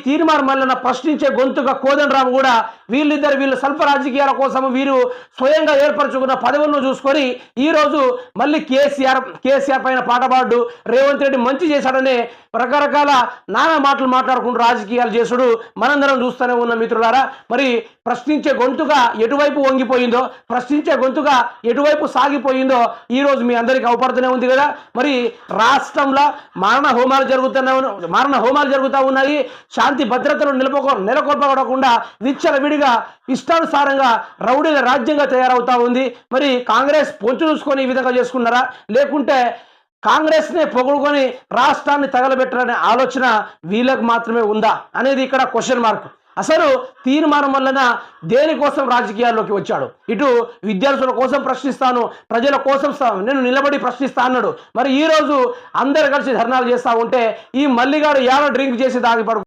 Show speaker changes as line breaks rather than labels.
తీర్మానం మల్లన్న ప్రశ్నించే గొంతుగా కోదండరాం కూడా వీళ్ళు స్వల్ప రాజకీయాల కోసం వీరు స్వయంగా ఏర్పరచుకున్న పదవులను చూసుకొని ఈరోజు మళ్ళీ కేసీఆర్ పైన పాటపాడు రేవంత్ రెడ్డి మంచి చేశాడనే రకరకాల నానా మాటలు మాట్లాడుకుంటూ రాజకీయాలు చేసుడు మనందరం చూస్తూనే ఉన్న మిత్రులారా. మరి ప్రశ్నించే గొంతుగా ఎటువైపు వంగిపోయిందో, ప్రశ్నించే గొంతుగా ఎటువైపు సాగిపోయిందో ఈరోజు మీ అందరికీ అవపడుతూనే ఉంది కదా. మరి రాష్ట్రంలో మారణ హోమాలు జరుగుతూ ఉన్నాయి. శాంతి భద్రతలు నెలకొల్పకుండా విచ్చలవిడిగా ఇష్టానుసారంగా రౌడీల రాజ్యంగా తయారవుతా ఉంది. మరి కాంగ్రెస్ పొంచు చూసుకొని ఈ విధంగా చేసుకున్నారా, లేకుంటే కాంగ్రెస్నే పొగుడుకొని రాష్ట్రాన్ని తగలబెట్టాలనే ఆలోచన వీళ్ళకు మాత్రమే ఉందా అనేది ఇక్కడ క్వశ్చన్ మార్క్. అసలు తీర్మానం వలన దేనికోసం రాజకీయాల్లోకి వచ్చాడు? ఇటు విద్యార్థుల కోసం ప్రశ్నిస్తాను, ప్రజల కోసం నేను నిలబడి ప్రశ్నిస్తా అన్నాడు. మరి ఈరోజు అందరు కలిసి ధర్నాలు చేస్తూ ఉంటే ఈ మల్లిగాడు యావ డ్రింక్ చేసి దాగి పడు